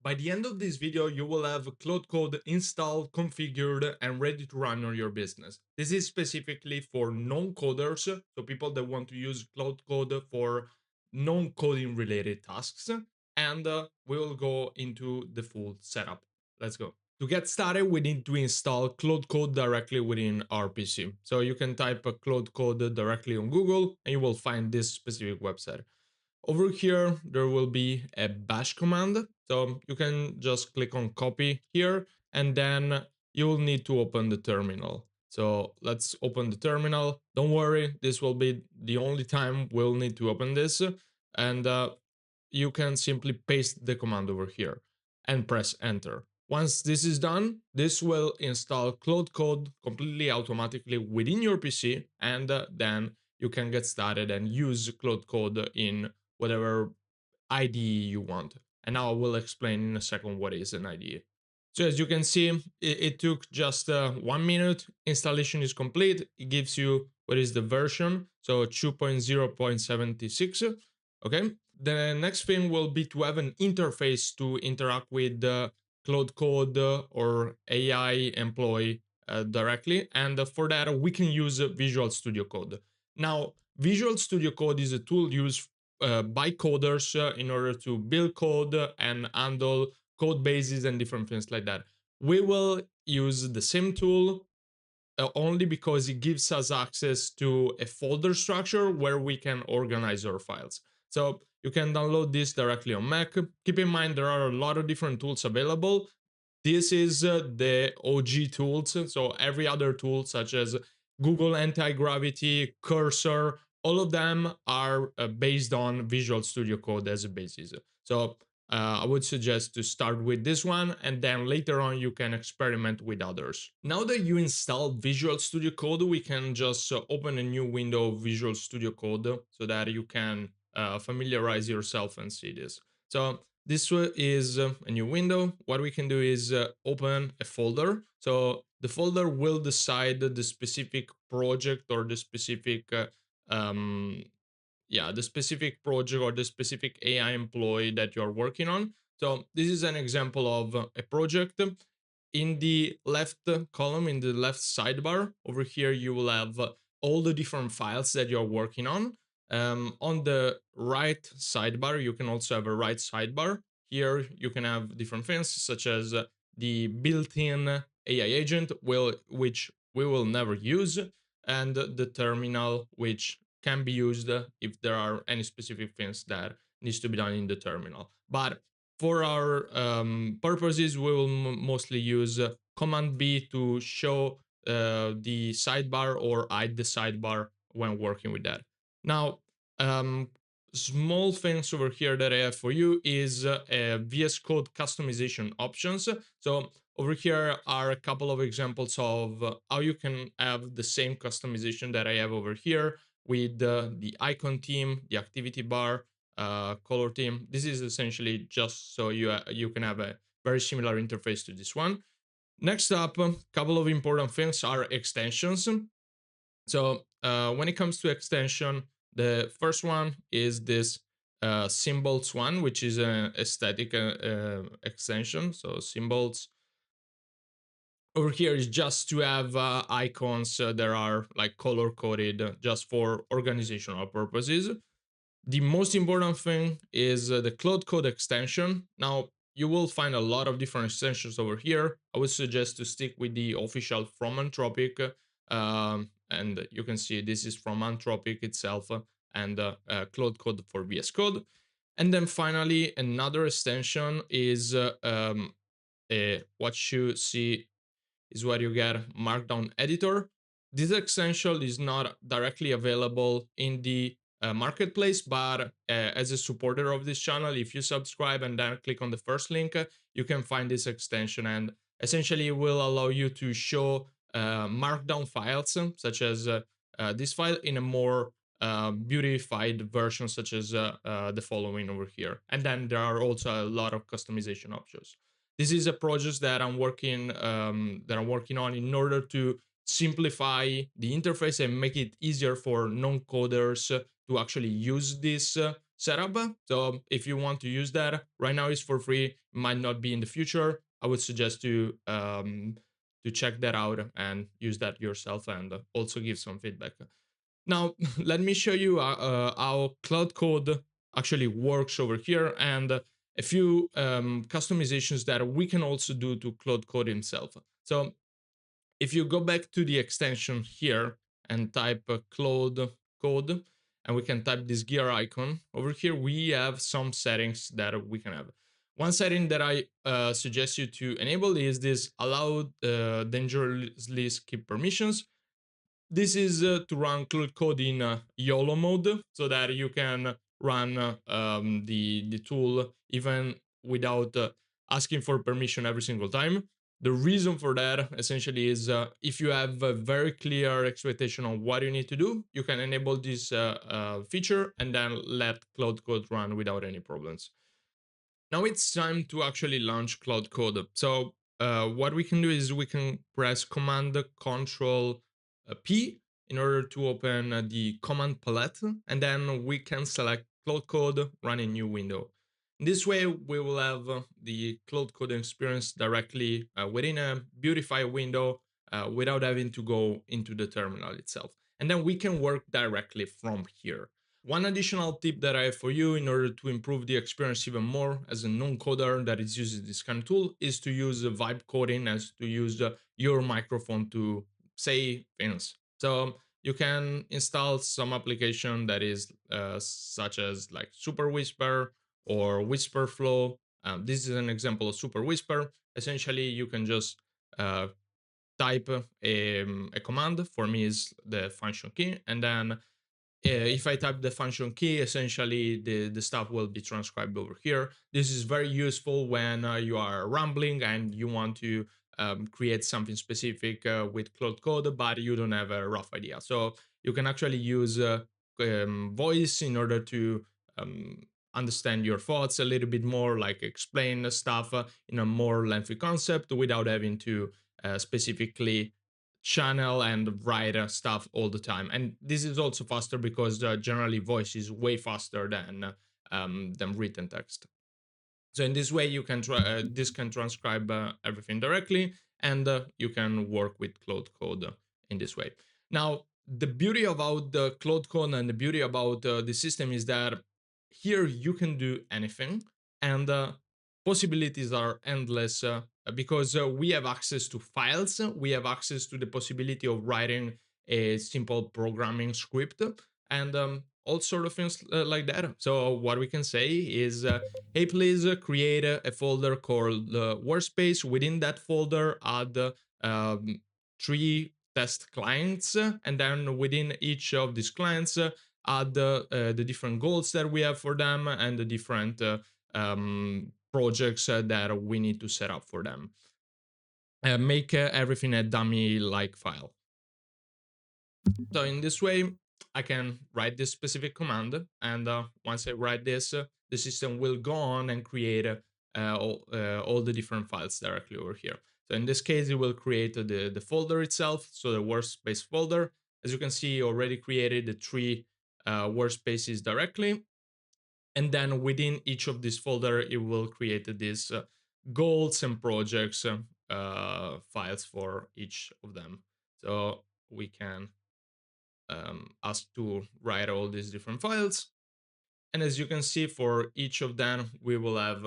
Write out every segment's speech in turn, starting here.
By the end of this video, you will have Claude Code installed, configured, and ready to run on your business. This is specifically for non-coders, so people that want to use Claude Code for non-coding related tasks. And we will go into the full setup. Let's go. To get started, we need to install Claude Code directly within our PC. So you can type Claude Code directly on Google and you will find this specific website. Over here, there will be a bash command. So you can just click on copy here, and then you will need to open the terminal. So let's open the terminal. Don't worry, this will be the only time we'll need to open this. And you can simply paste the command over here and press enter. Once this is done, this will install Claude Code completely automatically within your PC, and then you can get started and use Claude Code in whatever IDE you want. And now I will explain in a second what is an IDE. So as you can see, it took just 1 minute. Installation is complete. It gives you what is the version, so 2.0.76. Okay. The next thing will be to have an interface to interact with Claude Code or AI employee directly. And for that, we can use Visual Studio Code. Now, Visual Studio Code is a tool used by coders in order to build code and handle code bases and different things like that. We will use the same tool only because it gives us access to a folder structure where we can organize our files. So you can download this directly on Mac. Keep in mind there are a lot of different tools available. This is the OG tools. So every other tool such as Google Anti-Gravity, Cursor, all of them are based on Visual Studio Code as a basis. So I would suggest to start with this one, and then later on you can experiment with others. Now that you installed Visual Studio Code, we can just open a new window of Visual Studio Code so that you can familiarize yourself and see this. So this is a new window. What we can do is open a folder. So the folder will decide the specific project or the specific um, the specific project or the specific AI employee that you're working on. So this is an example of a project. In the left column, in the left sidebar, over here, you will have all the different files that you're working on the right sidebar, you can also have a right sidebar. Here, you can have different things such as the built-in AI agent, which we will never use, and the terminal, which can be used if there are any specific things that needs to be done in the terminal. But for our purposes, we will mostly use Command B to show the sidebar or hide the sidebar when working with that. Now, small things over here that I have for you is VS Code customization options. So over here are a couple of examples of how you can have the same customization that I have over here with the icon theme, the activity bar, color theme. This is essentially just so you can have a very similar interface to this one. Next up, a couple of important things are extensions. So when it comes to extension, the first one is this symbols one, which is an aesthetic extension. So symbols over here is just to have icons that are like color coded just for organizational purposes. The most important thing is the Claude Code extension. Now, you will find a lot of different extensions over here. I would suggest to stick with the official from Anthropic. And you can see this is from Anthropic itself and Claude Code for VS Code. And then finally, another extension is what you see is where you get Markdown Editor. This extension is not directly available in the marketplace, but as a supporter of this channel, if you subscribe and then click on the first link, you can find this extension, and essentially it will allow you to show markdown files such as this file in a more beautified version, such as the following over here. And then there are also a lot of customization options. This is a project that I'm working on in order to simplify the interface and make it easier for non-coders to actually use this setup. So if you want to use that, right now it's for free. It might not be in the future. I would suggest to check that out and use that yourself, and also give some feedback. Now, let me show you how Cloud Code actually works over here, and a few customizations that we can also do to Cloud Code himself. So if you go back to the extension here and type Claude Code, and we can type this gear icon over here, we have some settings that we can have. One setting that I suggest you to enable is this allow dangerously skip permissions. This is to run Claude Code in YOLO mode, so that you can run the tool even without asking for permission every single time. The reason for that essentially is if you have a very clear expectation on what you need to do, you can enable this feature and then let Claude Code run without any problems. Now it's time to actually launch Claude Code. So what we can do is we can press Command Control P in order to open the command palette, and then we can select Claude Code, run a new window. In this way, we will have the Claude Code experience directly within a beautified window without having to go into the terminal itself. And then we can work directly from here. One additional tip that I have for you in order to improve the experience even more as a non-coder that is using this kind of tool is to use vibe coding, as to use your microphone to say things. So you can install some application that is such as like Super Whisper or Whisper Flow. This is an example of Super Whisper. Essentially, you can just type a command. For me is the function key, and then if I type the function key, essentially the stuff will be transcribed over here. This is very useful when you are rambling and you want to create something specific with Claude Code, but you don't have a rough idea. So you can actually use voice in order to um, understand your thoughts a little bit more, like explain the stuff in a more lengthy concept without having to specifically channel and write stuff all the time. And this is also faster because generally voice is way faster than written text. So in this way, you can this can transcribe everything directly, and you can work with Claude Code in this way. Now, the beauty about the Claude Code and the beauty about the system is that here you can do anything, and possibilities are endless because we have access to files, we have access to the possibility of writing a simple programming script, and all sort of things like that. So what we can say is hey, please create a folder called workspace. Within that folder, add um, 3 test clients, and then within each of these clients, add the different goals that we have for them and the different projects that we need to set up for them. Make everything a dummy-like file. So in this way, I can write this specific command, and once I write this, the system will go on and create all the different files directly over here. So in this case, it will create the folder itself, so the workspace folder. As you can see, already created the 3 workspaces directly. And then within each of this folder, it will create these goals and projects files for each of them. So we can ask to write all these different files. And as you can see, for each of them, we will have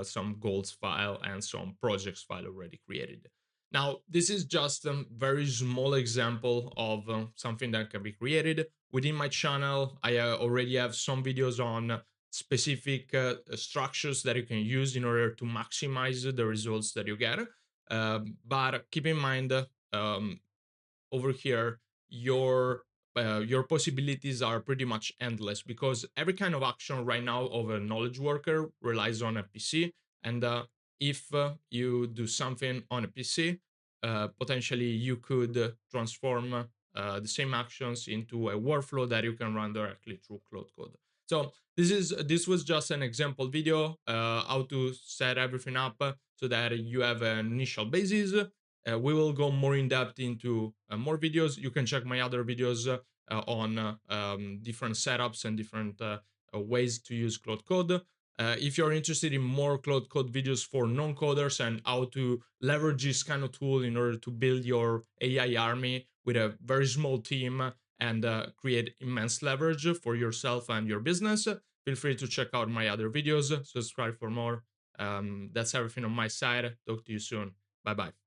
some goals file and some projects file already created. Now, this is just a very small example of something that can be created. Within my channel, I already have some videos on specific structures that you can use in order to maximize the results that you get. But keep in mind, over here, your possibilities are pretty much endless, because every kind of action right now of a knowledge worker relies on a PC. And if you do something on a PC, potentially you could transform the same actions into a workflow that you can run directly through Claude Code. So this was just an example video how to set everything up so that you have an initial basis. We will go more in depth into more videos. You can check my other videos on different setups and different ways to use Claude Code. If you're interested in more Claude Code videos for non-coders and how to leverage this kind of tool in order to build your AI army with a very small team and create immense leverage for yourself and your business, feel free to check out my other videos, subscribe for more. That's everything on my side. Talk to you soon. Bye bye.